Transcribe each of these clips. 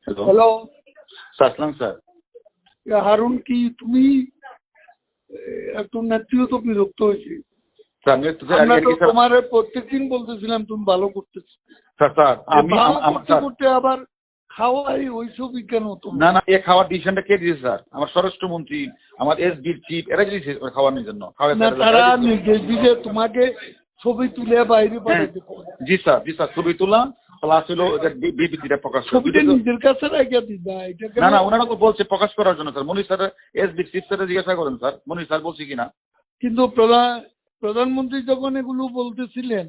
Hello hello সাসলাম sir. Harun, কি তুমি একটু নেত্রীও তো বিরক্ত হয়েছে। আমরা তো তোমার প্রত্যেকদিন বলতেছিলাম তুমি ভালো করতেছো, স্যার আমি ভালো করতে করতে আবার খাওয়াই ওইসবই কেন তুমি? না এ খাওয়ার ডিসিশনটা কে দিয়েছে স্যার? আমার স্বরাষ্ট্রমন্ত্রী, আমার এসডির চিফ, এরা দিয়েছে খাওয়ানোর জন্য। না, তারা নির্দেশ দিলে তোমাকে ছবি তুলে বাইরে পাঠাতে। জি স্যার ছবি তোলা প্লাস হলো বিবৃতিটা প্রকাশ করা। ছবিটা নিজের কাছে রেখে দিবা। এটা না ওনারা তো বলছে প্রকাশ করার জন্য স্যার। মনির স্যার এসডি চিফ স্যার জিজ্ঞাসা করেন স্যার, মনির স্যার বলছি কিনা। কিন্তু প্রধানমন্ত্রী যখন এগুলো বলতেছিলেন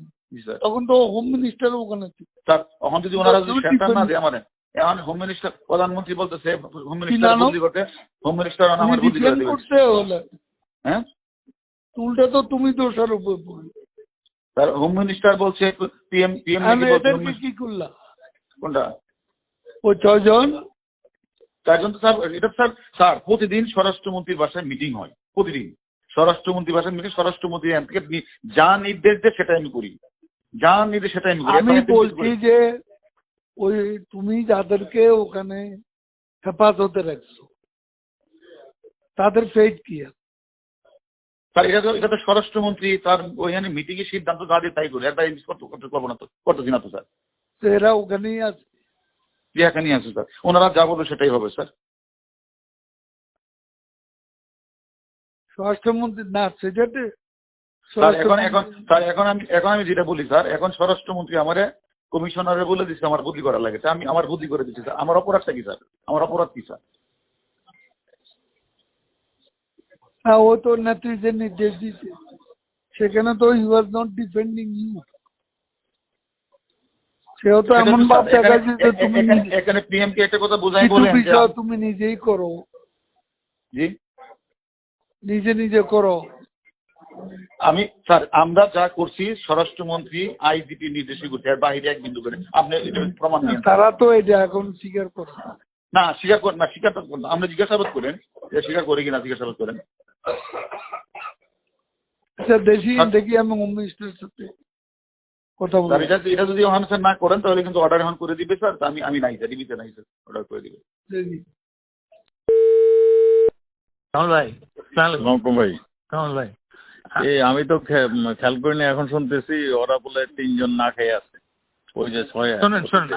তখন তো হোম মিনিস্টার ওখানে ছিল স্যার। এখন যদি ওনারা যদি সেন্টার না দেয় আমাদের, এখন হোম মিনিস্টার প্রধানমন্ত্রী বলতেছে হোম মিনিস্টার বদলি করতে, হোম মিনিস্টার আমার বদলি করে দিবেন। করতে হলে হ্যাঁ উল্টা তো তুমি দোষারোপ করবে। স্যার হোম মিনিস্টার বলছে পিএম এদেরকে কি করলা? কোনটা? ওই 6 জন তো স্যার এটা স্যার প্রতিদিন স্বরাষ্ট্রমন্ত্রীর বাসায় মিটিং হয়, প্রতিদিন স্বরাষ্ট্রমন্ত্রীর বাসায় মিটিং। স্বরাষ্ট্রমন্ত্রী এখান থেকে যা নির্দেশ দেয় সেটাই আমি করি, যা নির্দেশ সেটাই আমি করি। আমি বলছি যে ওই তুমি যাদেরকে ওখানে হেফাজতে রাখছো তাদের ফেট কি? স্যার এটা তো স্বরাষ্ট্রমন্ত্রী তার ওইখানে মিটিং এর সিদ্ধান্ত যা দিয়ে তাই করি, এটা করবো না তো, করতেছি না তো স্যার। এরা ওখানেই আছে, এখানেই আছে স্যার। ওনারা যা বলবে সেটাই হবে স্যার। স্বরাষ্ট্রমন্ত্রী না সেটাতে স্যার এখন আমি যেটা বলি স্যার, এখন স্বরাষ্ট্রমন্ত্রী আমারে কমিশনারে বলে দিচ্ছে আমার বদলি করা লাগে। আমি আমার বদলি করে দিচ্ছি স্যার। আমার অপরাধটা কি স্যার? আমার অপরাধ কি স্যার? হ্যাঁ, ও তো নেত্রী যে নির্দেশ দিচ্ছে সেখানে তো you are not defending you. সেও তো এমন ভাব দেখাচ্ছে যে তুমি এখানে পিএম কে একটা কথা বুঝাই বলেন বিষয় তুমি নিজেই করো। জি নিজে করো। আমি স্যার আমরা যা করছি স্বরাষ্ট্রমন্ত্রী আইজিপি নির্দেশই করছে, এর বাইরে এক বিন্দু করে আপনি এটা প্রমাণ নেন। তারা তো এটা এখন স্বীকার করে না, স্বীকার করেন না, স্বীকার আপনি জিজ্ঞাসাবাদ করেন যে স্বীকার করে কিনা, জিজ্ঞাসাবাদ করেন। দেখি আমি হোম মিনিস্টারের সাথে কথা বলবো। এটা যদি স্যার না করেন তাহলে কিন্তু অর্ডার এখন করে দিবে স্যার। আমি নাই স্যার, টিভিতে নাই স্যার, অর্ডার করে দিবে। ভাই ভাই ভাই এই আমি তো খেয়াল করিনি, এখন শুনতেছি ওরা বলে 3 জন না খেয়ে আছে। ওই যে 6 শোনেন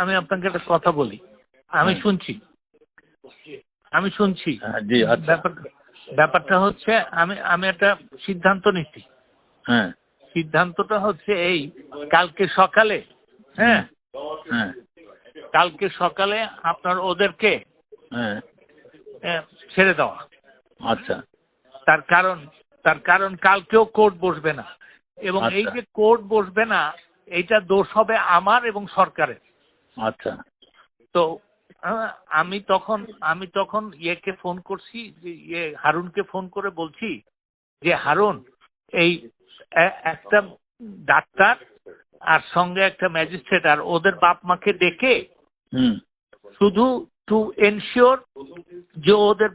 আমি আপনাকে একটা কথা বলি। আমি শুনছি জি আচ্ছা। ব্যাপারটা হচ্ছে আমি একটা সিদ্ধান্ত নিচ্ছি। হ্যাঁ, সিদ্ধান্তটা হচ্ছে এই, কালকে সকালে কালকে সকালে আপনার ওদেরকে ছেড়ে দেওয়া। আচ্ছা। তার কারণ কালকেও কোর্ট বসবে না, এবং এই যে কোর্ট বসবে না এইটা দোষ হবে আমার এবং সরকারের। আচ্ছা। তো আমি তখন ইয়েকে ফোন করছি, যে হারুনকে ফোন করে বলছি যে হারুন, এই একটা ডাক্তার আর সঙ্গে একটা ম্যাজিস্ট্রেট আর ওদের বাপ মাকে ডেকে শুধু টু এনশিওর যে ওদের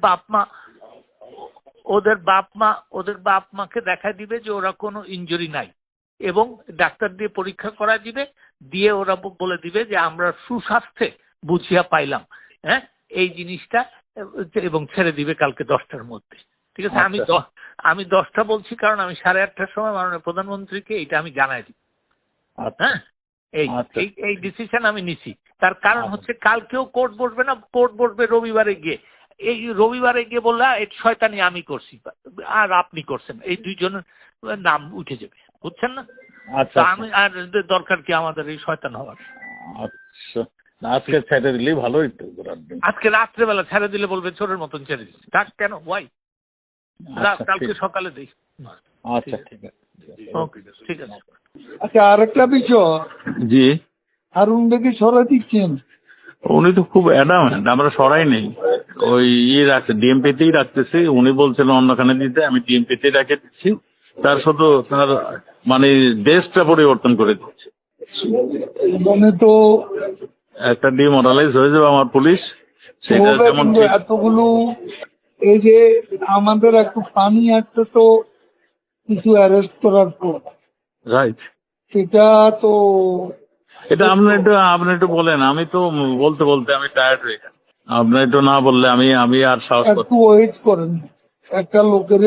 বাপ মাকে দেখা দিবে যে ওরা কোনো ইনজুরি নাই, এবং ডাক্তার দিয়ে পরীক্ষা করা দিবে, দিয়ে ওরা বলে দিবে যে আমরা সুস্বাস্থ্যে বুঝিয়া পাইলাম এই জিনিসটা, এবং ছেড়ে দিবে কালকে 10টার মধ্যে। ঠিক আছে? আমি 10টা বলছি কারণ আমি 8:30টার সময় মাননীয় প্রধানমন্ত্রীকে এইটা আমি জানাই দিই। হ্যাঁ, এই ডিসিশন আমি নিছি। তার কারণ হচ্ছে কালকেও কোর্ট বসবে না, কোর্ট বসবে রবিবারে গিয়ে। এই রবিবারে গিয়ে বললে এই শয়তানি আমি করছি আর আপনি করছেন, এই 2 জনের নাম উঠে যাবে, বুঝছেন না? আচ্ছা। আমি আর দরকার কি আমাদের এই শয়তান হওয়ার? আচ্ছা, আজকে ছেড়ে দিলেই ভালো হইতো। আজকে রাত্রেবেলা ছেড়ে দিলে বলবে চোরের মতন ছেড়ে দিচ্ছি। ডাক কেন ওয়াই? কালকে সকালে দিই। আচ্ছা, ঠিক আছে। ওকে, ঠিক আছে। আচ্ছা, আরেকটা বিষয়, জি, হারুন দেখে সরাই দিচ্ছেন। উনি তো খুব অ্যাডামেন্ট, আমরা সরাই নেই। ওই রাখছে, ডিএমপিতেই রাখতেছি। উনি বলছিলেন অন্যখানে দিতে, আমি ডিএমপিতেই রেখে দিচ্ছি। তার শুধু তার মানে দেশটা পরিবর্তন করে দিচ্ছে। মানে তো একটা ডিমোরালাইজ হয়ে যাবে আমার পুলিশ। সেটা যেমন এতগুলো, এই যে আমাদের একটু পানি আসছে তো কিছু অ্যারেস্ট করার পর, রাইট, সেটা তো এটা আপনি একটু বলেন, আমি তো বলতে বলতে আমি টায়ার্ড হয়ে গেছি। আপনি একটু না বললে আমি আর সাহস একটু করতে। ওয়েট করেন। একটা লোকের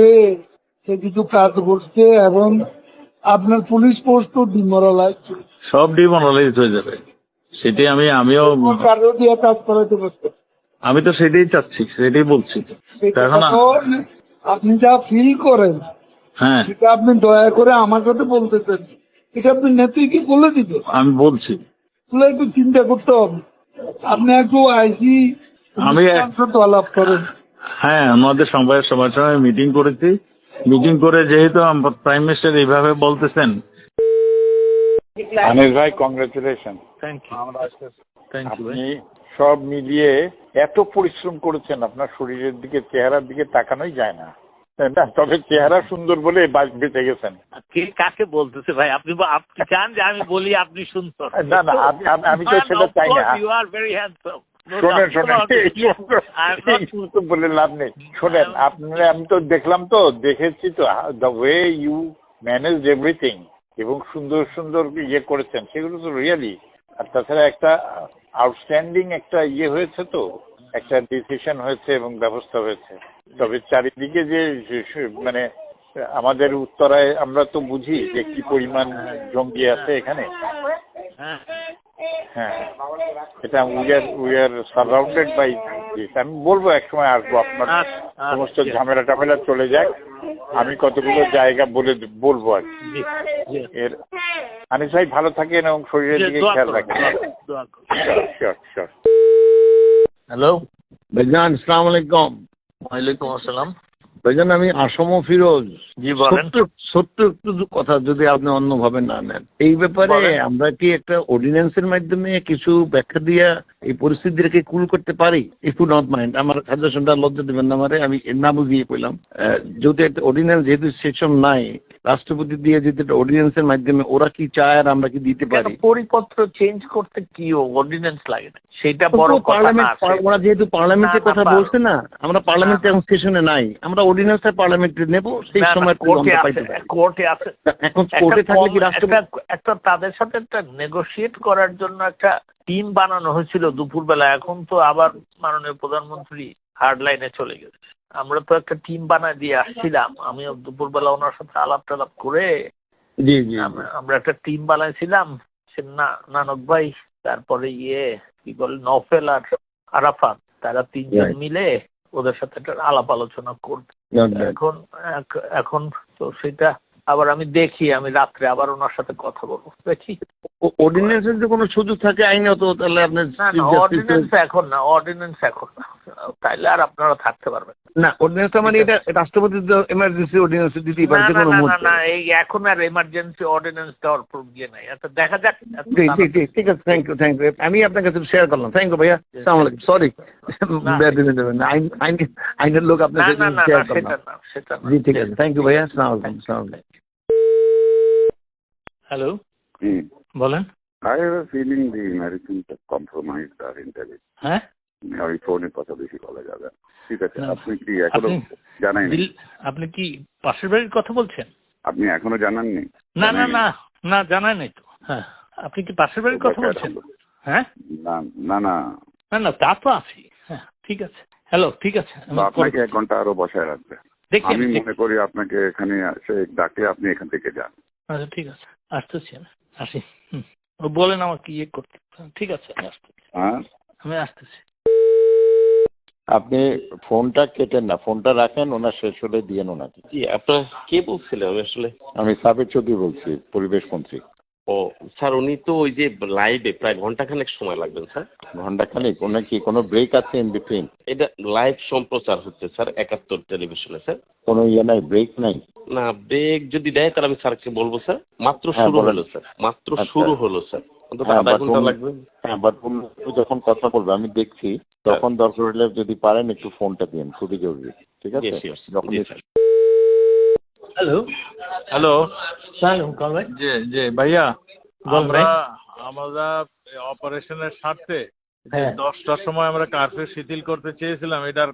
সে কিছু কাজ করছে এবং আপনার পুলিশ পোস্টও ডিমোরালাইজ, সব ডিমোরালাইজ হয়ে যাবে, সেটাই আমিও কারো দিয়ে কাজ করাতে পারছে। আমি তো সেটাই চাচ্ছি, সেটাই বলছি। এখন আপনি যা ফিল করেন হ্যাঁ সেটা আপনি দয়া করে আমার সাথে বলতেছেন, এটা আপনি নেত্রীকে বলে দিতে, আমি বলছি। তাহলে একটু চিন্তা করতে হবে। আপনি একটু আইসি আমি সাথে আলাপ করেন। হ্যাঁ, আমাদের সবাইয়ের সবার সঙ্গে মিটিং করেছি। মিটিং করে যেহেতু প্রাইম মিনিস্টার এইভাবে বলতেছেন। আনিস ভাই, congratulation. Thank you, thank you. আপনি সব মিলিয়ে এত পরিশ্রম করেছেন, আপনার শরীরের দিকে, চেহারার দিকে তাকানোই যায় না, তাই না? তবে চেহারা সুন্দর বলে বেঁচে গেছেন। কে কাকে বলতেছে ভাই? আপনি চান যে আমি বলি আপনি সুন্দর? না না, আমি তো সেটা চাই না। You are very handsome. শোনেন, বলে লাভ নেই। শোনেন, আমি তো দেখেছি তো the way you manage everything, এবং সুন্দর সুন্দর ইয়ে করেছেন, সেগুলো তো রিয়েলি। আর তাছাড়া একটা আউটস্ট্যান্ডিং একটা ইয়ে হয়েছে, তো একটা ডিসিশন হয়েছে এবং ব্যবস্থা হয়েছে। তবে চারিদিকে যে মানে আমাদের উত্তরায় আমরা তো বুঝি যে কি পরিমাণ জঙ্গি আছে এখানে। হ্যাঁ, এটা we are surrounded by this. আমি বলবো একসময় আসবো, আপনার সমস্ত ঝামেলা টামেলা চলে যাক, আমি কতগুলো জায়গা বলবো আর কি। এর আনিস ভাই ভালো থাকেন এবং শরীরের দিকে খেয়াল রাখেন। Sure sure. হ্যালো ভাইজান, আসসালামু আলাইকুম। ওয়ালাইকুম আসসালাম। ভাইজান, আমি আসম ফিরোজ। জি বলেন। ছোট্ট একটু কথা যদি আপনি অন্যভাবে না নেন, এই ব্যাপারে আমরা কি একটা অর্ডিন্যান্সের মাধ্যমে কিছু ব্যাখ্যা দিয়ে এই পরিস্থিতিটাকে কুল করতে পারি? ইফ ইউ নট মাইন্ড, আমার সাজেশনটা লজ্জা দেবেন না আমারে, আমি না বুঝিয়ে পেলাম। যদি একটা অর্ডিন্যান্স, যেহেতু সেকশন নাই, রাষ্ট্রপতি দিয়ে যদি একটা অর্ডিন্যান্সের মাধ্যমে ওরা কি চায় আর আমরা কি দিতে পারি? পরিপত্র চেঞ্জ করতে কি অর্ডিন্যান্স লাগে? সেটা বড় কথা না। ওরা যেহেতু পার্লামেন্টের কথা বলছে না, আমরা পার্লামেন্টে এখন সেশনে নাই, আমরা অর্ডিন্যান্সটা পার্লামেন্টে নেব, সেই সময় কোর্টে আছে। এখন কোর্টে থাকলে কি রাষ্ট্রপতি একটা তাদের সাথে একটা নেগোশিয়েট করার জন্য একটা টিম বানানো হয়েছিল দুপুরবেলা। এখন তো আবার মাননীয় প্রধানমন্ত্রী হার্ড লাইনে চলে গেছে। আমরা তো একটা টিম বানায় দিয়ে আসছিলাম, আমিও দুপুরবেলা ওনার সাথে আলাপ টালাপ করে জি জি আমরা একটা টিম বানাইছিলাম। সে নানক ভাই, তারপরে কি বলে নফেল আর আরাফাত, তারা তিনজন মিলে ওদের সাথে একটা আলাপ আলোচনা করবে। এখন তো সেটা আবার আমি দেখি, আমি রাত্রে আবার ওনার সাথে কথা বলবো, দেখি। অর্ডিন্যান্সের যে কোনো সুযোগ থাকে আইনত, তাহলে আপনার অর্ডিন্যান্স এখন না, অর্ডিন্যান্স এখন না, তাইলে আর আপনারা থাকতে পারবেন না। অর্ডিন্যান্স মানে এটা রাষ্ট্রপতি এমার্জেন্সি অর্ডিন্যান্স দিতেই পারে যে কোনো মুহূর্তে। না, এই এখন আর এমার্জেন্সি অর্ডিন্যান্স দেওয়ার ইয়ে নাই। আচ্ছা দেখা যাক। ঠিক আছে, থ্যাংক ইউ। আমি আপনার কাছে শেয়ার করলাম। থ্যাংক ইউ ভাইয়া। আসসালামু আলাইকুম। সরি, আইনের লোক আপনার কাছে শেয়ার করলাম। জি ঠিক আছে, থ্যাংক ইউ ভাইয়া। আসসালামু আলাইকুম। হ্যালো, বলেন। I have a feeling the Americans have compromised our intelligence. হ্যাঁ, ওই ফোনে কথা বেশি বলা যাবে। ঠিক আছে, আপনি কি এখনো জানাই? আপনি কি পাশের বাড়ির কথা বলছেন? আপনি এখনো জানাননি? না না না না, জানাই নাই তো। হ্যাঁ, আপনি কি পাশের বাড়ির কথা বলছেন? হ্যাঁ, না না না না না, তা তো আছি। হ্যাঁ ঠিক আছে, হ্যালো, ঠিক আছে। আপনাকে 1 ঘন্টা আরো বসায় রাখবে। আমি মনে করি আপনাকে এখানে এসে ডাকলে আপনি এখান থেকে যান। আচ্ছা ঠিক আছে, আসতেছি আমি, আসি। বলেন আমাকে ইয়ে করতে। ঠিক আছে, আমি আসতেছি। হ্যাঁ, আমি আসতেছি। আপনি ফোনটা কেটেন না, ফোনটা রাখেন, ওনার শেষ হলে দিয়েন ওনাকে। জি, আপনার কে বলছিলেন আসলে? আমি সাবির চৌধুরী বলছি, পরিবেশ মন্ত্রী। ও স্যার, উনি তো ওই যে লাইভে প্রায় ঘন্টাখানেক সময় লাগবেন স্যার। ঘন্টাখানেক? ওনার কি কোনো ব্রেক আছে ইন বিটুইন? এটা লাইভ সম্প্রচার হচ্ছে স্যার 71 টেলিভিশনে স্যার। কোনো ইয়ে নাই, ব্রেক নাই? না, ব্রেক যদি দেয় তাহলে আমি স্যারকে বলবো স্যার। মাত্র শুরু হলো স্যার, মাত্র শুরু হলো স্যার, অন্তত আধা ঘন্টা লাগবে। হ্যাঁ, বাট যখন কথা বলবে আমি দেখছি, তখন দরকার হলে যদি পারেন একটু ফোনটা দিন, খুবই জরুরি। ঠিক আছে? হ্যালো হ্যালো ভাই। জি ভাইয়া, আমরা অপারেশনের স্বার্থে 10টার সময় আমরা কার্ফিউ শিথিল করতে চেয়েছিলাম, এটা আর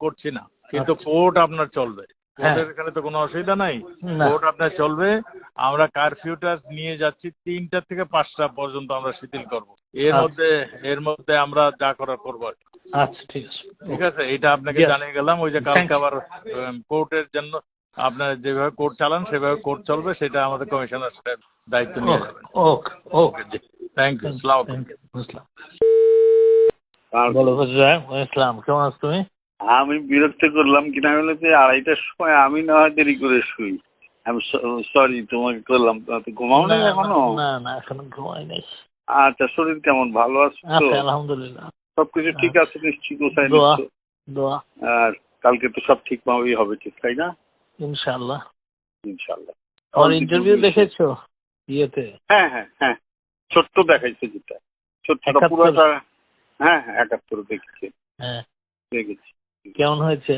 করছি না, কিন্তু কোর্ট আপনার চলবে। কোর্টের এখানে তো কোনো অসুবিধা নাই, না। কোর্ট আপনার চলবে। আমরা কারফিউটা নিয়ে যাচ্ছি 3টা থেকে 5টা পর্যন্ত আমরা শিথিল করব। এর মধ্যে আমরা যা করার করবো আর কি। আচ্ছা ঠিক আছে। ঠিক আছে, এটা আপনাকে Yes. জানিয়ে গেলাম। ওই যে Thank কালকে you. আবার কোর্টের জন্য আপনার যেভাবে কোর্ট চালান সেভাবে কোর্ট চলবে, সেটা আমাদের কমিশনার দায়িত্ব নিয়ে যাবেন। ওকে ওকে জি, থ্যাংক ইউ, আসসালামু আলাইকুম। থ্যাংক ইউ, বুঝলাম। বলো হুজুর, ইসলাম কেমন আছো তুমি? আমি বিরক্ত করলাম কিনা বলে যে 2:30টার সময় আমি না হয় দেরি করে শুই। আমি সরি তোমাকে করলাম, তো ঘুমাও না এখনো? না না এখনো ঘুমাই নাই। আচ্ছা, শরীর কেমন, ভালো আছো তো? আচ্ছা আলহামদুলিল্লাহ, সবকিছু ঠিক আছে নিশ্চয়ই? কোথায় দোয়া নিচ্ছ? দোয়া আর কালকে তো সব ঠিকভাবেই হবে, ঠিক তাই না? ইনশাআল্লাহ। ইনশাল্লাহ। আর ইন্টারভিউ দেখেছো ইয়েতে? হ্যাঁ হ্যাঁ হ্যাঁ, ছোট্ট দেখাইছে যেটা, ছোট্টটা 71? পুরোটা। হ্যাঁ হ্যাঁ 71 দেখেছি হ্যাঁ, দেখেছি। কেমন হয়েছে?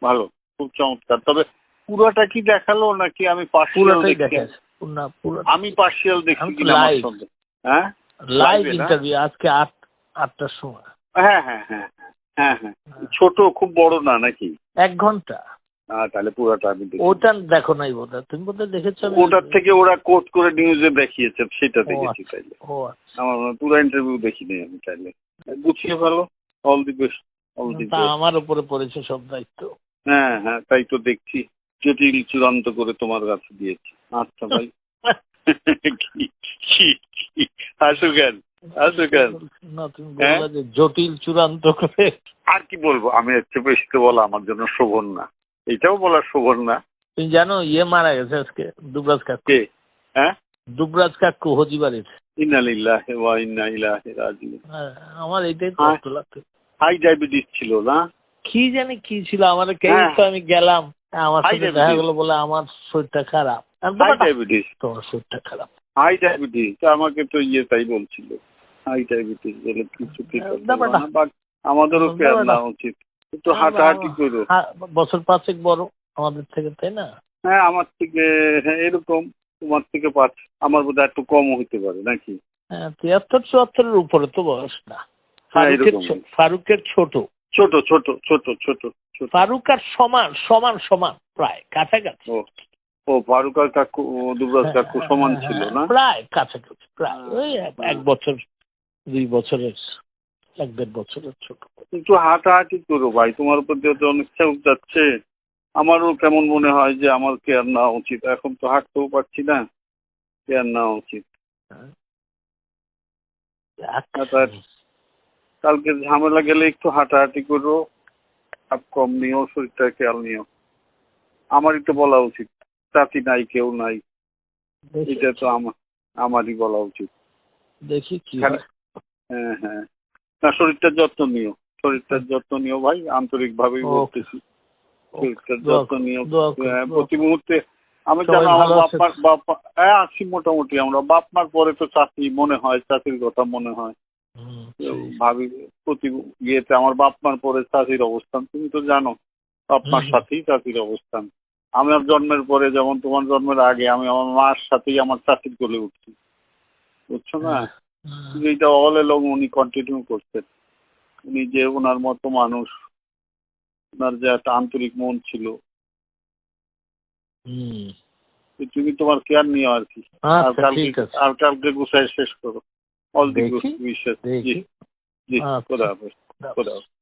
ভালো, খুব চমৎকার। তবে পুরোটা কি দেখালো নাকি আমি পার্সিয়াল পুরোটাই দেখছি? দেখাচ্ছে, পুরো আমি পার্সিয়াল দেখছি আমি তো কিনা আমার live। সন্দেহ। হ্যাঁ লাইভ live এ না? ইন্টারভিউ আজকে 8টার সময়। হ্যাঁ হ্যাঁ হ্যাঁ হ্যাঁ হ্যাঁ, ছোট, খুব বড় না নাকি? 1 ঘন্টা। তাহলে পুরোটা আমি দেখি। ওটা দেখো নাই বোধহয়, তুমি বোধহয় দেখেছো? ওটার থেকে ওরা কোট করে নিউজে দেখিয়েছে, সেটা দেখেছি। তাইলে ও আচ্ছা। আমার পুরো ইন্টারভিউ দেখিনি আমি। তাইলে গুছিয়ে ভালো, all the best, all the তা বেস্ট। আমার উপরে পড়েছে সব দায়িত্ব। হ্যাঁ হ্যাঁ, তাই তো দেখছি, জটিল চূড়ান্ত করে তোমার কাছে দিয়েছি। আচ্ছা ভাই। আসো কেন, আসো কেন? না তুমি বললা যে জটিল চূড়ান্ত করে। আর কি বলবো, আমি একটু বেশি তো বলা আমার জন্য শোভন না, এটাও বলা শোভন না। তুমি জানো মারা গেছে আজকে, দুবরাজ কাকু। কে? হ্যাঁ, দুবরাজ কাকু হজিবাড়ির। ইন্না লিল্লাহি ওয়া ইন্না ইলাইহি রাজিউন। আমার এইটাই কষ্ট লাগছে। হাই ডায়াবেটিস ছিল না? কি জানি কি ছিল, আমার কেউ হ্যাঁ। তো আমি গেলাম, আমার High সাথে দেখা diabetes। গেলো, বলে আমার শরীরটা খারাপ। আমি তো হাই ব্যাটা, ডায়াবেটিস, তোমার শরীরটা খারাপ। হাই ডায়াবেটিস আমাকে তো তাই বলছিল, হাই ডায়াবেটিস বলে কিছু কি করতে ব্যাপারটা- পারবে না, বাট আমাদেরও কেয়ার ব্যাপারটা- নেওয়া উচিত। একটু হাঁটাহাঁটি করো। বছর 5 বড় আমাদের থেকে, তাই না? হ্যাঁ আমার থেকে, হ্যাঁ এরকম, তোমার থেকে 5, আমার বোধহয় একটু কমও হইতে পারে নাকি? হ্যাঁ 73-74 উপরে তো বয়স না। হ্যাঁ, এরকম। ফারুকের ছোট। ছোট ছোট ছোট ছোট ছোট। ফারুক আর সমান সমান সমান, প্রায় কাছাকাছি। ও ফারুক আর কাকু, দুবরাজ কাকু সমান ছিল না? প্রায় কাছাকাছি, প্রায় ওই 1 বছর 2 বছরের, 1-1.5 বছরের ছোট। একটু হাঁটাহাঁটি করো ভাই, তোমার উপর দিয়ে তো অনেক চাপ যাচ্ছে। আমারও কেমন মনে হয় যে আমার কেয়ার নেওয়া উচিত, এখন তো হাঁটতেও পারছি না, কেয়ার নেওয়া উচিত। কালকে ঝামেলা গেলে একটু হাঁটাহাঁটি করো, চাপ কম নিও, শরীরটা খেয়াল নিও। আমারই তো বলা উচিত, চাচি নাই, কেউ নাই, এটা তো আমারই বলা উচিত। দেখি কি হ্যাঁ হ্যাঁ, না শরীরটার যত্ন নিও, শরীরটার যত্ন নিও ভাই, আন্তরিকভাবেই বলতেছি। শরীরটার যত্ন নিও প্রতি মুহূর্তে। আমি জানো আমার বাপ আছি মোটামুটি, আমরা বাপ মার পরে তো চাচি মনে হয়, চাচির কথা মনে হয়, ভাবি প্রতি ইয়েতে। আমার বাপ মার পরে চাচির অবস্থান তুমি তো জানো, বাপ মার সাথেই চাচির অবস্থান। আমার জন্মের পরে, যেমন তোমার জন্মের আগে, আমি আমার মার সাথেই আমার চাচির কোলে উঠছি, বুঝছো না? এইটা অল এলং উনি কন্টিনিউ করছেন। উনি যে ওনার মতো মানুষ, ওনার যে একটা আন্তরিক মন ছিল, তুমি তোমার কেয়ার নিও আর কি। আর কালকে গুছায় শেষ করো। All the good wishes. জি জি, খোদা হাফেজ, খোদা হাফেজ।